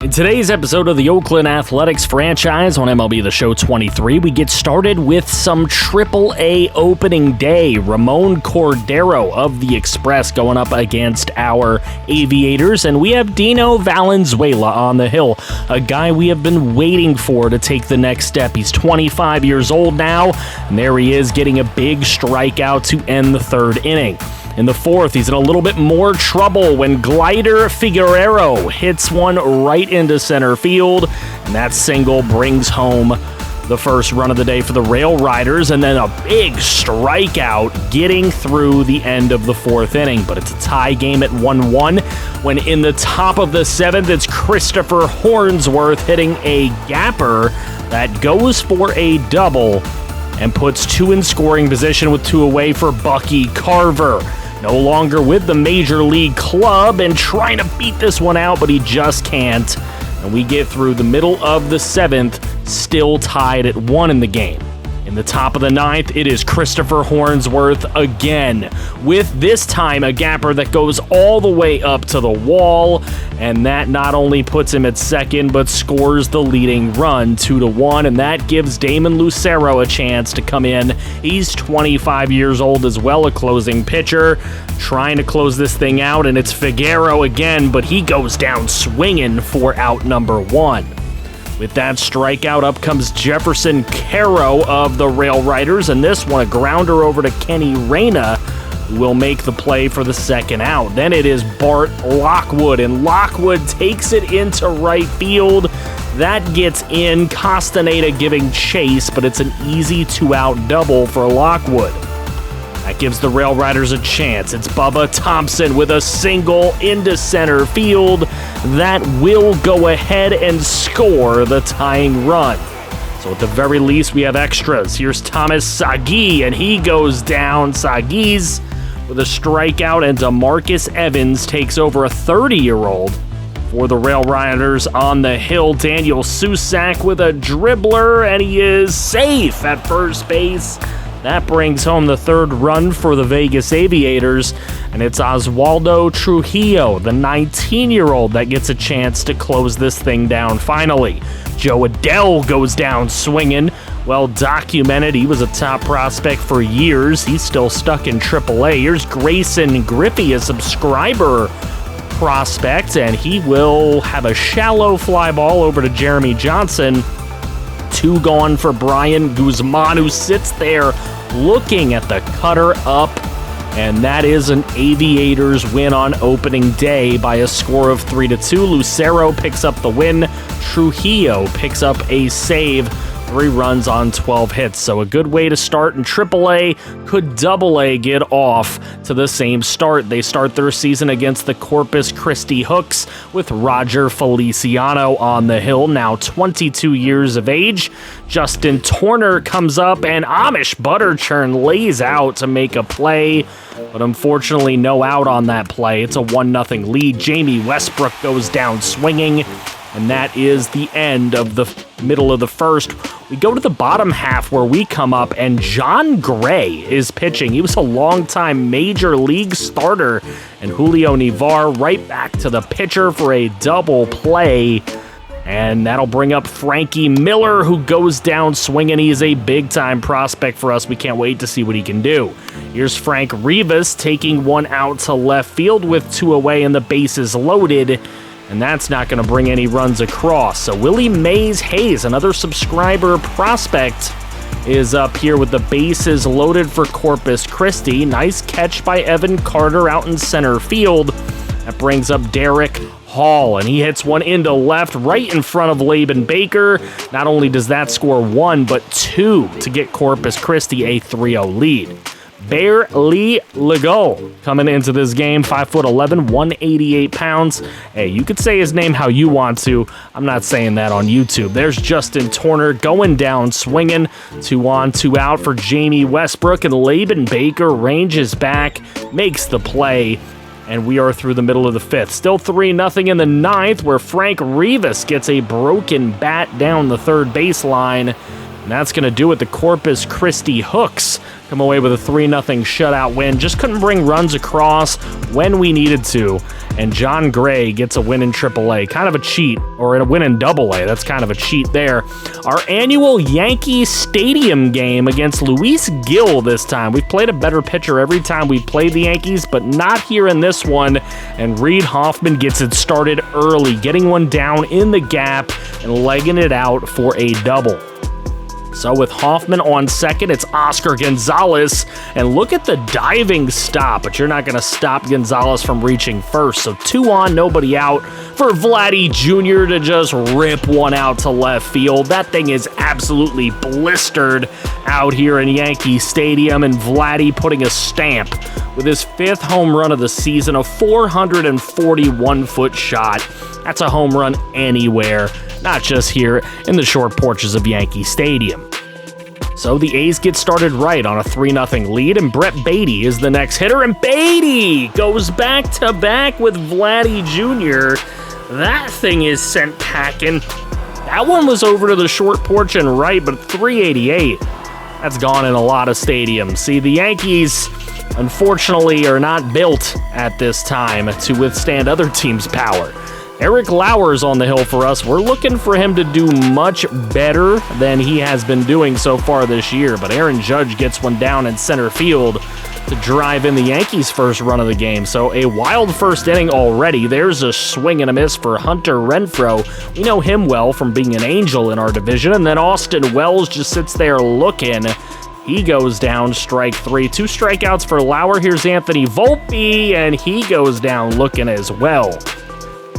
In today's episode of the Oakland Athletics franchise on MLB the Show 23, we get started with some AAA opening day. Ramon Cordero of the Express going up against our Aviators, and we have Dino Valenzuela on the hill, a guy we have been waiting for to take the next step. He's 25 years old now, and there he is getting a big strikeout to end the third inning. In the fourth, he's in a little bit more trouble when Glider Figueroa hits one right into center field, and that single brings home the first run of the day for the Rail Riders, and then a big strikeout getting through the end of the fourth inning. But it's a tie game at 1-1 when in the top of the seventh, it's Christopher Hornsworth hitting a gapper that goes for a double and puts two in scoring position with two away for Bucky Carver. No longer with the Major League club and trying to beat this one out, but he just can't. And we get through the middle of the seventh, still tied at 1 in the game. In the top of the ninth, it is Christopher Hornsworth again, with this time a gapper that goes all the way up to the wall, and that not only puts him at second, but scores the leading run 2-1, and that gives Damon Lucero a chance to come in. He's 25 years old as well, a closing pitcher, trying to close this thing out, and it's Figueroa again, but he goes down swinging for out number 1. With that strikeout, up comes Jefferson Caro of the Rail Riders, and this one a grounder over to Kenny Reyna, who will make the play for the second out. Then it is Bart Lockwood, and Lockwood takes it into right field. That gets in, Castaneda giving chase, but it's an easy two-out double for Lockwood. That gives the Rail Riders a chance. It's Bubba Thompson with a single into center field. That will go ahead and score the tying run. So at the very least, we have extras. Here's Thomas Sagui, and he goes down. Sagui's with a strikeout, and DeMarcus Evans takes over a 30-year-old for the Rail Riders on the hill. Daniel Susak with a dribbler, and he is safe at first base. That brings home the third run for the Vegas Aviators, and it's Oswaldo Trujillo, the 19-year-old, that gets a chance to close this thing down finally. Joe Adell goes down swinging. Well documented, he was a top prospect for years. He's still stuck in AAA. Here's Grayson Griffey, a subscriber prospect, and he will have a shallow fly ball over to Jeremy Johnson. 2 gone for Brian Guzman, who sits there looking at the cutter up, and that is an Aviators win on opening day by a score of 3-2. Lucero picks up the win. Trujillo picks up a save. 3 runs on 12 hits. So a good way to start in AAA. Could AA get off to the same start? They start their season against the Corpus Christi Hooks with Roger Feliciano on the hill, now 22 years of age. Justin Turner comes up, and Amish Butterchurn lays out to make a play, but unfortunately no out on that play. It's a 1-0 lead. Jamie Westbrook goes down swinging, and that is the end of the middle of the first. We go to the bottom half where we come up, and John Gray is pitching. He was a longtime Major League starter, and Julio Nivar right back to the pitcher for a double play. And that'll bring up Frankie Miller, who goes down swinging. He's a big-time prospect for us. We can't wait to see what he can do. Here's Frank Rivas taking one out to left field with 2 away and the bases loaded. And that's not going to bring any runs across. So Willie Mays Hayes, another subscriber prospect, is up here with the bases loaded for Corpus Christi. Nice catch by Evan Carter out in center field. That brings up Derek Hall, and he hits one into left right in front of Laban Baker. Not only does that score 1, but 2 to get Corpus Christi a 3-0 lead. Bear Lee Legault coming into this game, 5'11", 188 pounds. Hey, you could say his name how you want to. I'm not saying that on YouTube. There's Justin Turner going down swinging. 2 on, 2 out for Jamie Westbrook, and Laban Baker ranges back, makes the play, and we are through the middle of the 5th. Still 3-0 in the 9th, where Frank Rivas gets a broken bat down the third baseline. And that's going to do it. The Corpus Christi Hooks come away with a 3-0 shutout win. Just couldn't bring runs across when we needed to. And John Gray gets a win in AAA. Kind of a cheat, or a win in AA. That's kind of a cheat there. Our annual Yankee Stadium game against Luis Gil this time. We've played a better pitcher every time we've played the Yankees, but not here in this one. And Reed Hoffman gets it started early, getting one down in the gap and legging it out for a double. So with Hoffman on second, it's Oscar Gonzalez. And look at the diving stop, but you're not going to stop Gonzalez from reaching first. So 2 on, nobody out for Vladdy Jr. to just rip one out to left field. That thing is absolutely blistered out here in Yankee Stadium, and Vladdy putting a stamp with his 5th home run of the season, a 441-foot shot. That's a home run anywhere, not just here in the short porches of Yankee Stadium. So the A's get started right on a 3-0 lead, and Brett Beatty is the next hitter, and Beatty goes back-to-back with Vladdy Jr. That thing is sent packing. That one was over to the short porch and right, but 388. That's gone in a lot of stadiums. See, the Yankees, unfortunately, are not built at this time to withstand other teams' power. Eric Lauer's on the hill for us. We're looking for him to do much better than he has been doing so far this year, but Aaron Judge gets one down in center field to drive in the Yankees' first run of the game. So a wild first inning already. There's a swing and a miss for Hunter Renfroe. We know him well from being an Angel in our division, and then Austin Wells just sits there looking. He goes down, strike 3. 2 strikeouts for Lauer. Here's Anthony Volpe, and he goes down looking as well.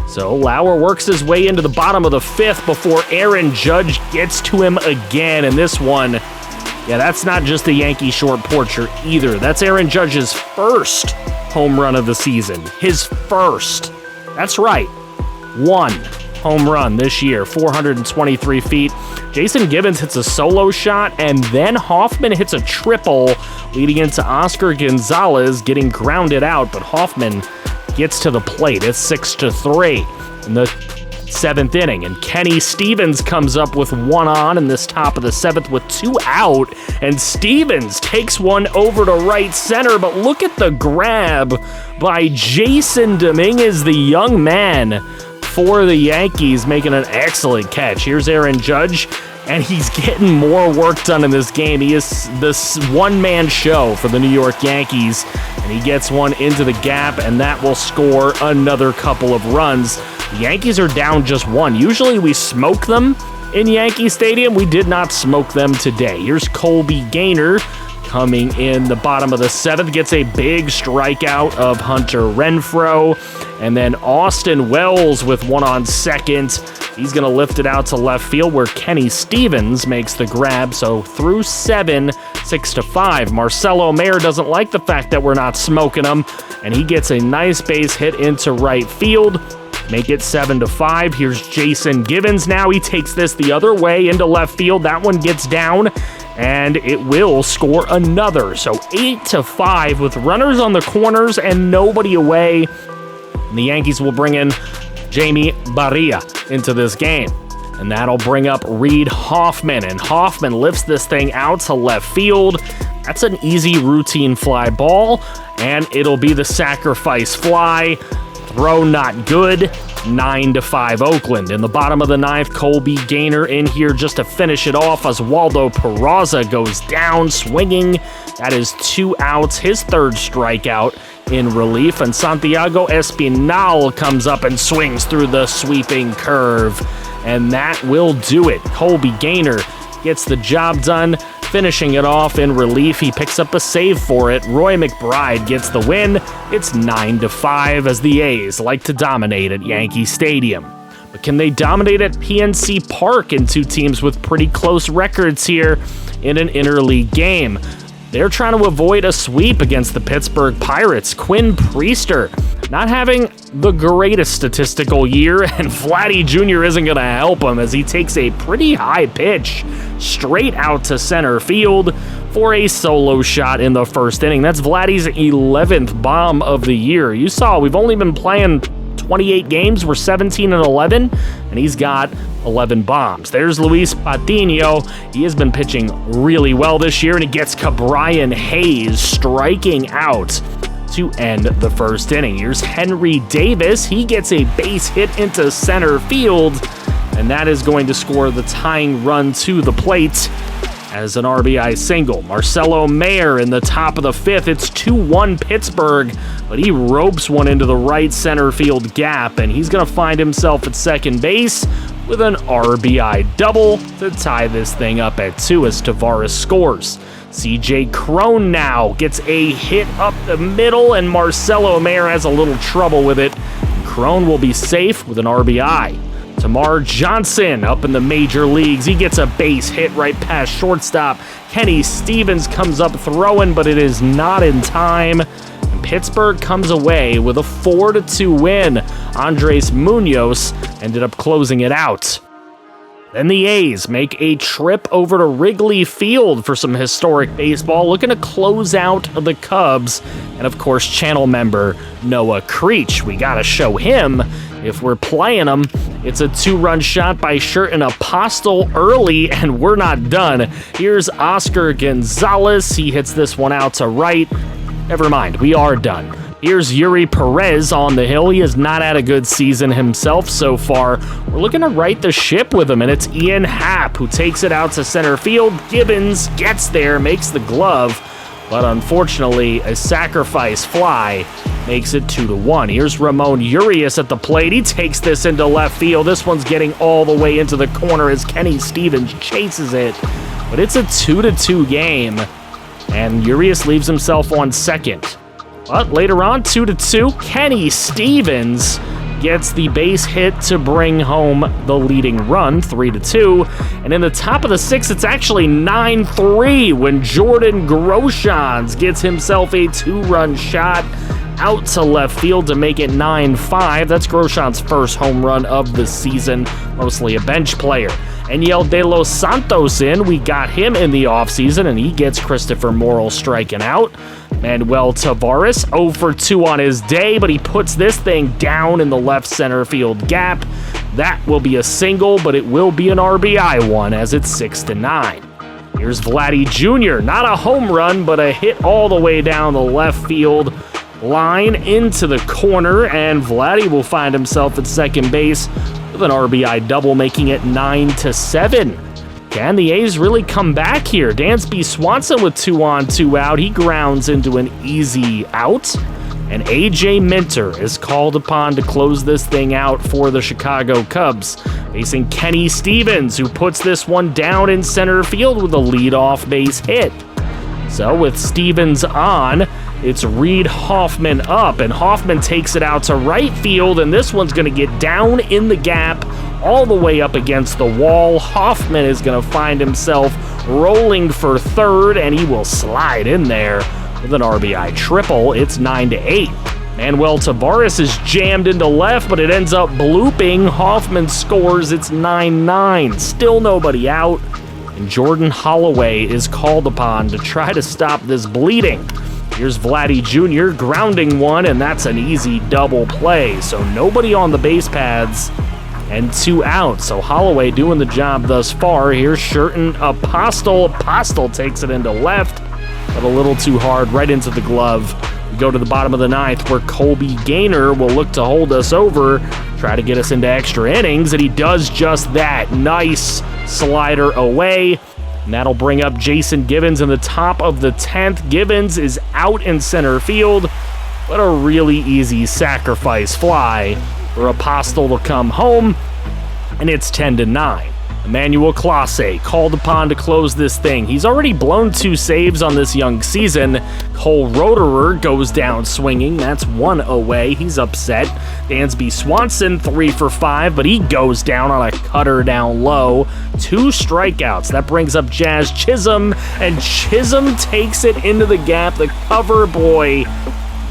So Lauer works his way into the bottom of the 5th before Aaron Judge gets to him again. And this one, yeah, that's not just the Yankee short porcher either. That's Aaron Judge's first home run of the season. His first. That's right. 1 home run this year, 423 feet. Jason Gibbons hits a solo shot, and then Hoffman hits a triple, leading into Oscar Gonzalez getting grounded out, but Hoffman gets to the plate. It's 6-3 in the 7th inning, and Kenny Stevens comes up with 1 on in this top of the 7th with 2 out, and Stevens takes one over to right center, but look at the grab by Jason Dominguez, the young man for the Yankees, making an excellent catch. Here's Aaron Judge, and he's getting more work done in this game. He is this one-man show for the New York Yankees, and he gets one into the gap, and that will score another couple of runs. The Yankees are down just 1. Usually we smoke them in Yankee Stadium. We did not smoke them today. Here's Colby Gaynor coming in the bottom of the 7th, gets a big strikeout of Hunter Renfroe, and then Austin Wells with 1 on second. He's going to lift it out to left field where Kenny Stevens makes the grab. So through 7, 6-5. Marcelo Mayer doesn't like the fact that we're not smoking him, and he gets a nice base hit into right field. Make it 7-5. Here's Jason Gibbons now. He takes this the other way into left field. That one gets down, and it will score another. So 8-5 with runners on the corners and nobody away. And the Yankees will bring in Jamie Barria into this game. And that'll bring up Reed Hoffman. And Hoffman lifts this thing out to left field. That's an easy routine fly ball, and it'll be the sacrifice fly. Throw not good. 9-5 Oakland. In the bottom of the 9th, Colby Gaynor in here just to finish it off. Oswaldo Peraza goes down swinging. That is 2 outs, his 3rd strikeout in relief. And Santiago Espinal comes up and swings through the sweeping curve. And that will do it. Colby Gaynor gets the job done, finishing it off in relief. He picks up a save for it. Roy McBride gets the win. It's 9-5 as the A's like to dominate at Yankee Stadium. But can they dominate at PNC Park in 2 teams with pretty close records here in an interleague game? They're trying to avoid a sweep against the Pittsburgh Pirates. Quinn Priester not having the greatest statistical year, and Vladdy Jr. isn't going to help him as he takes a pretty high pitch straight out to center field for a solo shot in the 1st inning. That's Vladdy's 11th bomb of the year. You saw we've only been playing 28 games, we're 17-11, and he's got 11 bombs. There's Luis Patino. He has been pitching really well this year, and it gets Brian Hayes striking out to end the first inning. Here's Henry Davis. He gets a base hit into center field, and that is going to score the tying run to the plate as an RBI single. Marcelo Mayer in the top of the fifth. It's 2-1 Pittsburgh, but he ropes one into the right center field gap, and he's going to find himself at second base with an RBI double to tie this thing up at 2 as Tavares scores. CJ Cron now gets a hit up the middle, and Marcelo Mayer has a little trouble with it. Cron will be safe with an RBI. Tamar Johnson up in the major leagues. He gets a base hit right past shortstop. Kenny Stevens comes up throwing, but it is not in time. And Pittsburgh comes away with a 4-2 win. Andres Munoz ended up closing it out. Then the A's make a trip over to Wrigley Field for some historic baseball, looking to close out the Cubs. And of course, channel member Noah Creech. We gotta show him if we're playing him. It's a 2-run shot by Sherton Apostle early, and we're not done. Here's Oscar Gonzalez. He hits this one out to right. Never mind, we are done. Here's Yuri Perez on the hill. He has not had a good season himself so far. We're looking to right the ship with him, and it's Ian Happ who takes it out to center field. Gibbons gets there, makes the glove, but unfortunately, a sacrifice fly makes it 2-1. Here's Ramon Urias at the plate. He takes this into left field. This one's getting all the way into the corner as Kenny Stevens chases it, but it's a 2-2 game, and Urias leaves himself on second. But later on, 2-2, Kenny Stevens gets the base hit to bring home the leading run, 3-2. And in the top of the sixth, it's actually 9-3 when Jordan Groshans gets himself a 2-run shot out to left field to make it 9-5. That's Groshans' first home run of the season, mostly a bench player. Eniel De Los Santos in. We got him in the offseason, and he gets Christopher Morel striking out. Manuel Tavares, 0-for-2 on his day, but he puts this thing down in the left center field gap. That will be a single, but it will be an RBI one as it's 6-9. Here's Vladdy Jr. Not a home run, but a hit all the way down the left field line into the corner, and Vladdy will find himself at second base with an RBI double, making it 9-7. Can the A's really come back here? Dansby Swanson with 2 on, 2 out. He grounds into an easy out. And A.J. Minter is called upon to close this thing out for the Chicago Cubs, facing Kenny Stevens, who puts this one down in center field with a leadoff base hit. So with Stevens on, it's Reed Hoffman up, and Hoffman takes it out to right field, and this one's going to get down in the gap all the way up against the wall. Hoffman is going to find himself rolling for third, and he will slide in there with an RBI triple. It's 9-8. Manuel Tavares is jammed into left, but it ends up blooping. Hoffman scores. It's 9-9. Still nobody out, and Jordan Holloway is called upon to try to stop this bleeding. Here's Vladdy Jr. grounding one, and that's an easy double play. So nobody on the base paths and 2 out. So Holloway doing the job thus far. Here's Sherton Apostle. Apostle takes it into left, but a little too hard right into the glove. We go to the bottom of the ninth where Colby Gaynor will look to hold us over, try to get us into extra innings, and he does just that. Nice slider away. And that'll bring up Jason Gibbons in the top of the 10th. Gibbons is out in center field, but a really easy sacrifice fly for Apostle to come home, and it's 10-9. Emmanuel Clase called upon to close this thing. He's already blown 2 saves on this young season. Cole Roederer goes down swinging. That's 1 away. He's upset. Dansby Swanson 3 for 5, but he goes down on a cutter down low. 2 strikeouts. That brings up Jazz Chisholm, and Chisholm takes it into the gap. The cover boy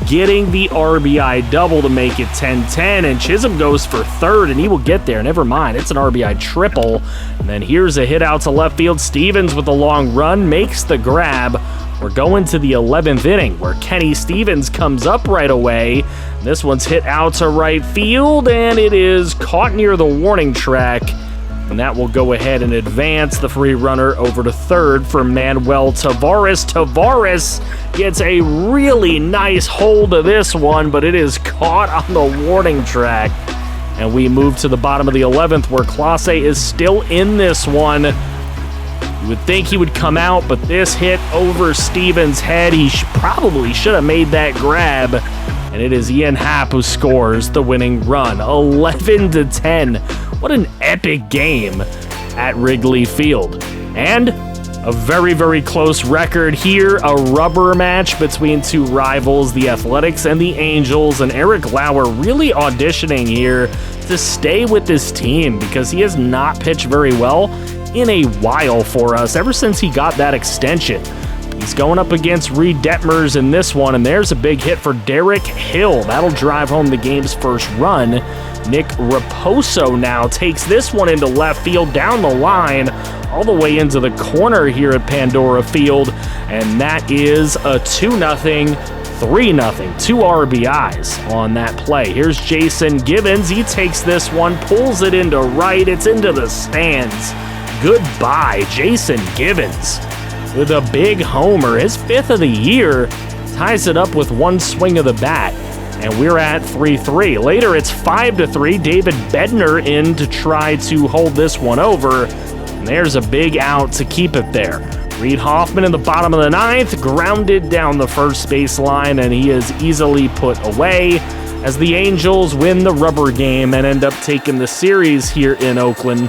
getting the RBI double to make it 10-10, and Chisholm goes for third, and he will get there. Never mind, it's an RBI triple. And then here's a hit out to left field. Stevens with a long run makes the grab. We're going to the 11th inning, where Kenny Stevens comes up right away. This one's hit out to right field, and it is caught near the warning track. And that will go ahead and advance the free runner over to third for Manuel Tavares. Tavares gets a really nice hold of this one, but it is caught on the warning track. And we move to the bottom of the 11th, where Clase is still in this one. You would think he would come out, but this hit over Stevens' head. He probably should have made that grab. And it is Ian Happ who scores the winning run. 11-10. What an epic game at Wrigley Field. And a very, very close record here. A rubber match between two rivals, the Athletics and the Angels. And Eric Lauer really auditioning here to stay with this team, because he has not pitched very well in a while for us, ever since he got that extension. He's going up against Reed Detmers in this one, and there's a big hit for Derek Hill. That'll drive home the game's first run. Nick Raposo now takes this one into left field, down the line, all the way into the corner here at Pandora Field, and that is a 2-0, 3-0, 2 RBIs on that play. Here's Jason Gibbons. He takes this one, pulls it into right. It's into the stands. Goodbye, Jason Gibbons, with a big homer, his 5th of the year, ties it up with one swing of the bat, and we're at 3-3. Later, it's 5-3. David Bednar in to try to hold this one over, and there's a big out to keep it there. Reed Hoffman in the bottom of the 9th, grounded down the first baseline, and he is easily put away as the Angels win the rubber game and end up taking the series here in Oakland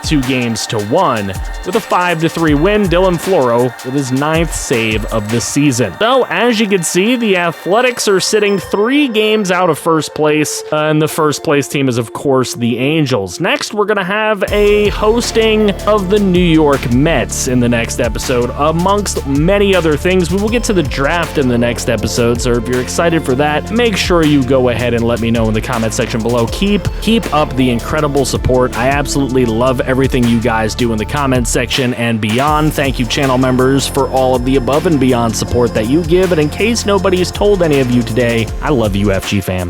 2-1 with a 5-3 win. Dylan Floro with his 9th save of the season. So, as you can see, the Athletics are sitting 3 games out of first place, and the first place team is, of course, the Angels. Next, we're going to have a hosting of the New York Mets in the next episode, amongst many other things. We will get to the draft in the next episode, so if you're excited for that, make sure you go ahead and let me know in the comment section below. Keep up the incredible support. I absolutely love everything you guys do in the comments section and beyond. Thank you, channel members, for all of the above and beyond support that you give. And in case nobody's told any of you today, I love you, FG fam.